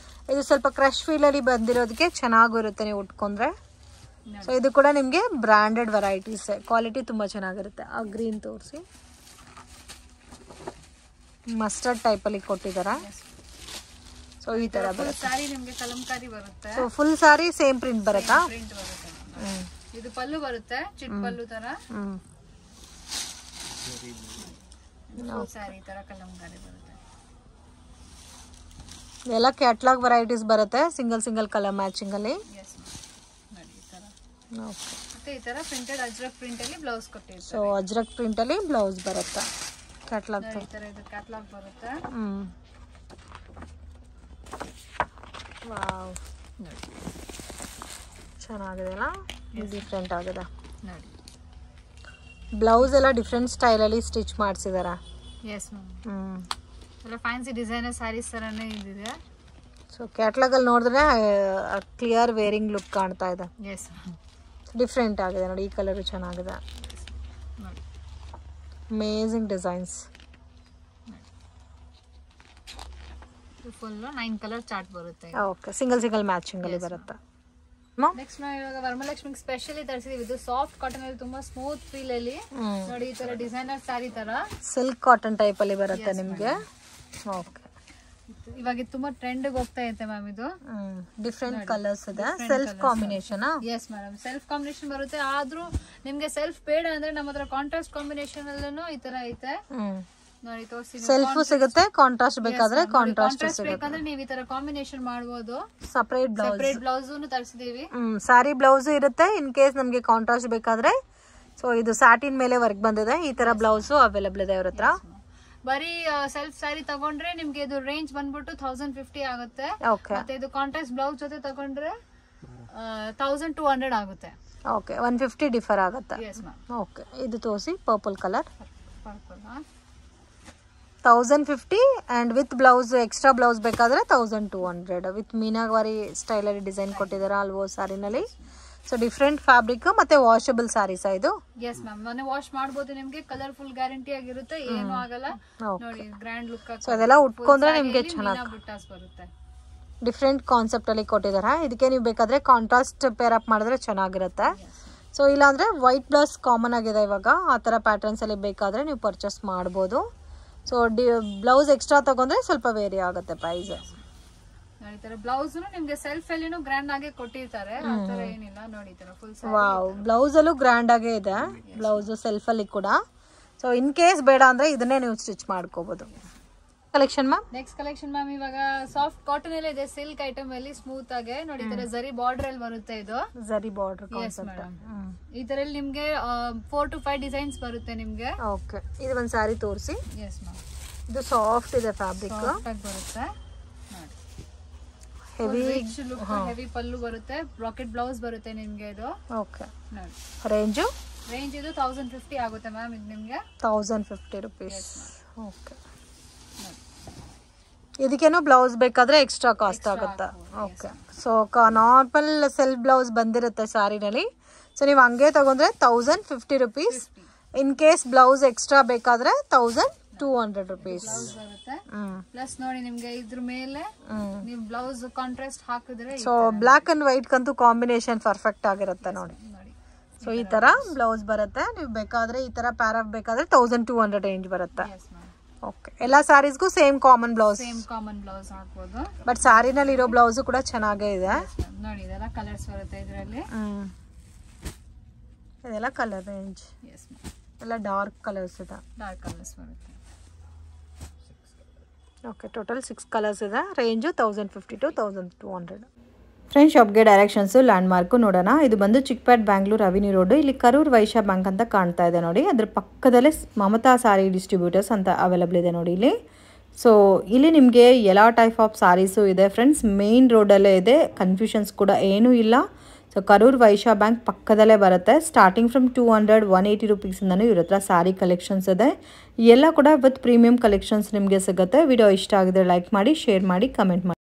ಇದು ಸ್ವಲ್ಪ ಕ್ರಶ್ ಫೀಲಲ್ಲಿ ಬಂದಿರೋದಕ್ಕೆ ಚೆನ್ನಾಗಿರುತ್ತೆ ನೀವು ಉಟ್ಕೊಂಡ್ರೆ. ಸೊ ಇದು ಕೂಡ ನಿಮಗೆ ಬ್ರ್ಯಾಂಡೆಡ್ ವೆರೈಟೀಸ್, ಕ್ವಾಲಿಟಿ ತುಂಬ ಚೆನ್ನಾಗಿರುತ್ತೆ. ಆ ಗ್ರೀನ್ ತೋರಿಸಿ, ಮಸ್ಟರ್ಡ್ ಟೈಪಲ್ಲಿ ಕೊಟ್ಟಿದ್ದಾರೆ. ಸೊ ಈ ಥರ ಬರುತ್ತೆ ಸಾರಿ ನಿಮಗೆ ಕಲಂಕಾರಿ ಬರುತ್ತೆ. ಸೊ ಫುಲ್ ಸಾರಿ ಸೇಮ್ ಪ್ರಿಂಟ್ ಬರುತ್ತಾ? ಪ್ರಿಂಟ್ ಬರುತ್ತೆ. ಇದು ಪಲ್ಲು ಬರುತ್ತೆ, ಚಿಟ್ ಪಲ್ಲು ತರ. ಸಾರಿ ತರ ಕಲಂಕಾರಿ ಬರುತ್ತೆ. ಎಲ್ಲ ಕ್ಯಾಟ್ಲಾಗ್ ವೆರೈಟೀಸ್ ಬರುತ್ತೆ, ಸಿಂಗಲ್ ಕಲರ್ ಮ್ಯಾಚಿಂಗ್ ಅಲ್ಲಿ. ನೋಡಿ ಈ ತರ. ಮತ್ತೆ ಈ ತರ ಪ್ರಿಂಟೆಡ್ ಅಜ್ರಕ್ ಪ್ರಿಂಟ್ ಅಲ್ಲಿ ಬ್ಲೌಸ್ ಕೊಟ್ಟಿರ್ತಾರೆ. ಸೊ ಅಜ್ರಕ್ ಪ್ರಿಂಟ್ ಅಲ್ಲಿ ಬ್ಲೌಸ್ ಬರುತ್ತೆ, ಕ್ಯಾಟ್ಲಾಗ್ ಈ ತರ ಇದು ಕ್ಯಾಟ್ಲಾಗ್ ಬರುತ್ತೆ. ವಾವ್, ನೋಡಿ ಚೆನ್ನಾಗಿದೆ ಅಲ್ಲ, ಡಿಫ್ರೆಂಟ್ ಆಗಿದೆ ನೋಡಿ. ಬ್ಲೌಸ್ ಎಲ್ಲ ಡಿಫ್ರೆಂಟ್ ಸ್ಟೈಲ್ ಅಲ್ಲಿ ಸ್ಟಿಚ್ ಮಾಡಿಸಿದಾರೆ. ಎಸ್ ಮ್ಯಾಮ್, ಎಲ್ಲ ಫ್ಯಾನ್ಸಿ ಡಿಸೈನರ್ ಸ್ಯಾರೀಸ್ ತರನೇ ಇದೆ. ಸೊ ಕ್ಯಾಟ್ಲಾಗ್ ಅಲ್ಲಿ ನೋಡಿದ್ರೆ ಕ್ಲಿಯರ್ ವೇರಿಂಗ್ ಲುಕ್ ಕಾಣ್ತಾ ಇದೆ. ಎಸ್, ಡಿಫ್ರೆಂಟ್ ಆಗಿದೆ ನೋಡಿ. ಈ ಕಲರ್ ಚೆನ್ನಾಗಿದೆ, amazing designs. Full 9 colour chart ಬರುತ್ತೆ. ಓಕೆ, ಸಿಂಗಲ್ ಮ್ಯಾಚಿಂಗ್ ಅಲ್ಲಿ ಬರುತ್ತೆ. ನೆಕ್ಸ್ಟ್ ನಾವು ಇವಾಗ ವರಮಹಾಲಕ್ಷ್ಮಿಗೆ ಸ್ಪೆಷಲಿ ತರಿಸಿದೀವಿ. ಇದು ಸಾಫ್ಟ್ ಕಾಟನ್ ಅಲ್ಲಿ ತುಂಬಾ ಸ್ಮೂತ್ ಫೀಲ್ ಅಲ್ಲಿ ನೋಡಿ, ಈ ತರ ಡಿಸೈನರ್ ಸ್ಯಾರಿ ತರ ಸಿಲ್ಕ್ ಕಾಟನ್ ಟೈಪ್ ಅಲ್ಲಿ ಬರುತ್ತೆ ನಿಮಗೆ. ಓಕೆ, ಇವಾಗ ಇದು ತುಂಬಾ ಟ್ರೆಂಡ್ ಹೋಗ್ತಾ ಇದೆ ಮ್ಯಾಮ್. ಇದು ಡಿಫ್ರೆಂಟ್ ಕಲರ್ಸ್ ಇದೆ, self combination. Yes madam, self combination ಬರುತ್ತೆ. ಆದ್ರೂ ನಿಮ್ಗೆ ಸೆಲ್ಫ್ ಬೇಡ ಅಂದ್ರೆ ನಮ್ಮ ಹತ್ರ ಕಾಂಟ್ರಾಸ್ಟ್ ಕಾಂಬಿನೇಷನ್ ಅಲ್ಲೂ ಈ ತರ ಐತೆ ನೋಡಿ. ತೋರಿಸ್ತೀನಿ, ಸೆಲ್ಫ್ ಸಿಗುತ್ತೆ, ಕಾಂಟ್ರಾಸ್ಟ್ ಬೇಕಾದ್ರೆ ಕಾಂಟ್ರಾಸ್ಟ್ ಸಿಗುತ್ತೆ. ಬೇಕಂದ್ರೆ ನೀವು ಈ ತರ ಕಾಂಬಿನೇಷನ್ ಮಾಡಬಹುದು. ಸಪರೇಟ್ ಬ್ಲೌಸ್ ತರಿಸಿದೀವಿ. ಸಾರಿ ಬ್ಲೌಸ್ ಇರುತ್ತೆ ಇನ್ ಕೇಸ್ ನಮ್ಗೆ ಕಾಂಟ್ರಾಸ್ಟ್ ಬೇಕಾದ್ರೆ. ಸೊ ಇದು ಸ್ಯಾಟಿನ್ ಮೇಲೆ ವರ್ಕ್ ಬಂದಿದೆ, ಈ ತರ ಬ್ಲೌಸ್ ಅವೈಲೇಬಲ್ ಇದೆ ಅವ್ರ ಹತ್ರ. ಬರೀ ಸೆಲ್ಫ್ ಸ್ಯಾರಿ ತಗೊಂಡ್ರೆ ನಿಮ್ಗೆ ಇದು ರೇಂಜ್ ಬಂದ್ಬಿಟ್ಟು 1050 ಆಗುತ್ತೆ. ಮತ್ತೆ ಇದು ಕಾಂಟ್ರಾಸ್ಟ್ ಬ್ಲೌಸ್ ಜೊತೆ ತಗೊಂಡ್ರೆ 1200 ಆಗುತ್ತೆ. ಓಕೆ, 150 ಡಿಫರ್ ಆಗುತ್ತೆ. ಓಕೆ, ಇದು ತೋರಿಸಿ purple colour. 1050 and with blouse, extra blouse ಬೇಕಾದ್ರೆ 1200 ವಿತ್ ಮೀನಾವಾರಿ ಸ್ಟೈಲ್ ಅಲ್ಲಿ ಡಿಸೈನ್ ಕೊಟ್ಟಿದ್ದಾರೆ ಆಲ್ವೋ ಸಾರಿನಲ್ಲಿ. ಸೊ ಡಿಫ್ರೆಂಟ್ ಫ್ಯಾಬ್ರಿಕ್ ಮತ್ತೆ ವಾಷಬಲ್ ಸಾರೀಸ್ ಇದು. ಎಸ್ ಮ್ಯಾಮ್, ಮನೆ ವಾಶ್ ಮಾಡಬಹುದು. ನಿಮ್ಗೆ ಕಲರ್ಫುಲ್ ಗ್ಯಾರಂಟಿ ಆಗಿರುತ್ತೆ, ಏನು ಆಗಲ್ಲ. ನೋಡಿ ಗ್ರ್ಯಾಂಡ್ ಲುಕ್. ಸೊ ಅದೆಲ್ಲ ಉಟ್ಕೊಂಡ್ರೆ ನಿಮ್ಗೆ ಚೆನ್ನಾಗಿ ಬುಟ್ಟಾಸ್ ಬರುತ್ತೆ. ಡಿಫ್ರೆಂಟ್ ಕಾನ್ಸೆಪ್ಟ್ ಅಲ್ಲಿ ಕೊಟ್ಟಿದ್ದಾರೆ. ಇದಕ್ಕೆ ನೀವು ಬೇಕಾದ್ರೆ ಕಾಂಟ್ರಾಸ್ಟ್ ಪೇರ್ ಅಪ್ ಮಾಡಿದ್ರೆ ಚೆನ್ನಾಗಿರುತ್ತೆ. ಸೊ ಇಲ್ಲಾಂದ್ರೆ ವೈಟ್ ಬ್ಲೌಸ್ ಕಾಮನ್ ಆಗಿದೆ ಇವಾಗ, ಆ ತರ ಪ್ಯಾಟರ್ನ್ಸ್ ಅಲ್ಲಿ ಬೇಕಾದ್ರೆ ನೀವು ಪರ್ಚೇಸ್ ಮಾಡ್ಬೋದು. ಸೊ ಬ್ಲೌಸ್ ಎಕ್ಸ್ಟ್ರಾ ತಗೊಂಡ್ರೆ ಸ್ವಲ್ಪ ವೇರಿ ಆಗುತ್ತೆ ಪ್ರೈಸ್. ನೋಡಿ ತರ ಬ್ಲೌಸ್ ನಿಮ್ಗೆ ಸೆಲ್ಫ್ ಅಲ್ಲಿನೂ ಗ್ರ್ಯಾಂಡ್ ಆಗಿ ಕೊಟ್ಟಿರ್ತಾರೆ, ಆ ತರ ಏನಿಲ್ಲ. ನೋಡಿ ತರ ಫುಲ್ ವಾವ್, ಬ್ಲೌಸ್ ಅಲ್ಲೂ ಗ್ರ್ಯಾಂಡ್ ಆಗೇ ಇದೆ ಬ್ಲೌಸ್ ಸೆಲ್ಫ್ ಅಲ್ಲಿ ಕೂಡ. ಸೊ ಇನ್ ಕೇಸ್ ಬೇಡ ಅಂದ್ರೆ ಇದನ್ನೇ ನೀವು ಸ್ಟಿಚ್ ಮಾಡ್ಕೋಬಹುದು. Collection ma'am, next collection ma'am ಇವಾಗ ಸಾಫ್ಟ್ ಕಾಟನ್ ಅಲ್ಲಿ ಇದೆ, ಸಿಲ್ಕ್ ಐಟಮ್ ಅಲ್ಲಿ ಸ್ಮೂತ್ ಆಗಿ ನೋಡಿ ತರ ಜರಿ ಬಾರ್ಡರ್ ಅಲ್ಲಿ ಬರುತ್ತೆ. ಇದು ಜರಿ ಬಾರ್ಡರ್ ಕಾನ್ಸೆಪ್ಟ್. ಈ ತರ ನಿಮ್ಗೆ 4 to 5 ಡಿಸೈನ್ಸ್ ಬರುತ್ತೆ ನಿಮ್ಗೆ. ಓಕೆ, ಇದು ಒಂದ್ ಸಾರಿ ತೋರಿಸಿ. ಎಸ್ ಮ್ಯಾಮ್, ಇದು ಸಾಫ್ಟ್ ಇದೆ ಫ್ಯಾಬ್ರಿಕ್, ಸಾಫ್ಟ್ ಆಗಿ ಬರುತ್ತೆ. ನೋಡಿ ಹೆವಿ ಲುಕ್, ಹೆವಿ ಪಲ್ಲು ಬರುತ್ತೆ, ರಾಕೆಟ್ ಬ್ಲೌಸ್ ಬರುತ್ತೆ ನಿಮ್ಗೆ ಇದು. ಓಕೆ, ನೋಡಿ ರೇಂಜ್ ಇದು 1050 ಆಗುತ್ತೆ ಮ್ಯಾಮ್. ಇದು ನಿಮ್ಗೆ 1050 rupees. ಓಕೆ, ಇದಕ್ಕೇನು ಬ್ಲೌಸ್ ಬೇಕಾದ್ರೆ ಎಕ್ಸ್ಟ್ರಾ ಕಾಸ್ಟ್ ಆಗುತ್ತೆ. Okay, so normal self blouse ಬಂದಿರುತ್ತೆ ಸಾರಿನಲ್ಲಿ. ಸೊ ನೀವು ಹಂಗೆ ತಗೊಂಡ್ರೆ 1050 rupees. In case blouse extra ಬೇಕಾದ್ರೆ 1200 rupees ಬರುತ್ತೆ. ಪ್ಲಸ್ ನೋಡಿ ನಿಮ್ಗೆ ಇದ್ರ ಮೇಲೆ ನೀವು ಬ್ಲೌಸ್ ಕಾಂಟ್ರಾಸ್ಟ್ ಹಾಕಿದ್ರೆ, ಸೊ ಬ್ಲಾಕ್ ಅಂಡ್ ವೈಟ್ ಕಂತೂ ಕಾಂಬಿನೇಷನ್ ಪರ್ಫೆಕ್ಟ್ ಆಗಿರುತ್ತೆ ನೋಡಿ. ಸೊ ಈ ತರ ಬ್ಲೌಸ್ ಬರುತ್ತೆ. ನೀವು ಬೇಕಾದ್ರೆ ಈ ತರ ಪ್ಯಾರಫ್ ಬೇಕಾದ್ರೆ 1200 ರೇಂಜ್ ಬರುತ್ತೆ. ಓಕೆ, ಎಲ್ಲ ಸ್ಯಾರೀಸ್ಗೂ ಸೇಮ್ ಕಾಮನ್ ಬ್ಲೌಸ್ ಹಾಕ್ಬೋದು. ಬಟ್ ಸ್ಯಾರಿನಲ್ಲಿ ಇರೋ ಬ್ಲೌಸ್ ಕೂಡ ಚೆನ್ನಾಗೇ ಇದೆ ನೋಡಿ. ಇದೆಲ್ಲ ಕಲರ್ಸ್ ಬರುತ್ತೆ ಇದರಲ್ಲಿ. ಇದೆಲ್ಲ ಕಲರ್ ರೇಂಜ್. ಎಲ್ಲ ಡಾರ್ಕ್ ಕಲರ್ಸ್ ಇದೆ. ಡಾರ್ಕ್ ಕಲರ್ಸ್ ಬರುತ್ತೆ. ಓಕೆ, ಟೋಟಲ್ 6 ಕಲರ್ಸ್ ಇದೆ. Range 1050 to 1200. ಫ್ರೆಂಡ್ಸ್, ಶಾಪ್ಗೆ ಡೈರೆಕ್ಷನ್ಸು ಲ್ಯಾಂಡ್ ಮಾರ್ಕು ನೋಡೋಣ. ಇದು ಬಂದು ಚಿಕ್ಪೇಟ್ ಬ್ಯಾಂಗ್ಳೂರ್ ಅವಿನಿ ರೋಡ್. ಇಲ್ಲಿ ಕರೂರ್ ವೈಶ್ಯ ಬ್ಯಾಂಕ್ ಅಂತ ಕಾಣ್ತಾ ಇದೆ ನೋಡಿ. ಅದ್ರ ಪಕ್ಕದಲ್ಲೇ ಮಮತಾ ಸಾರಿ ಡಿಸ್ಟ್ರಿಬ್ಯೂಟರ್ಸ್ ಅಂತ ಅವೈಲಬಲ್ ಇದೆ ನೋಡಿ ಇಲ್ಲಿ. ಸೊ ಇಲ್ಲಿ ನಿಮಗೆ ಎಲ್ಲ ಟೈಪ್ ಆಫ್ ಸಾರೀಸು ಇದೆ ಫ್ರೆಂಡ್ಸ್. ಮೇನ್ ರೋಡಲ್ಲೇ ಇದೆ, ಕನ್ಫ್ಯೂಷನ್ಸ್ ಕೂಡ ಏನೂ ಇಲ್ಲ. ಸೊ ಕರೂರ್ ವೈಶ್ಯ ಬ್ಯಾಂಕ್ ಪಕ್ಕದಲ್ಲೇ ಬರುತ್ತೆ. ಸ್ಟಾರ್ಟಿಂಗ್ ಫ್ರಮ್ 200-180 ರೂಪೀಸಿಂದನೂ ಇವ್ರ ಹತ್ರ ಸ್ಯಾರಿ ಕಲೆಕ್ಷನ್ಸ್ ಇದೆ. ಎಲ್ಲ ಕೂಡ ವಿತ್ ಪ್ರೀಮಿಯಂ ಕಲೆಕ್ಷನ್ಸ್ ನಿಮಗೆ ಸಿಗುತ್ತೆ. ವಿಡಿಯೋ ಇಷ್ಟ ಆಗಿದ್ರೆ ಲೈಕ್ ಮಾಡಿ, ಶೇರ್ ಮಾಡಿ, ಕಮೆಂಟ್ ಮಾಡಿ.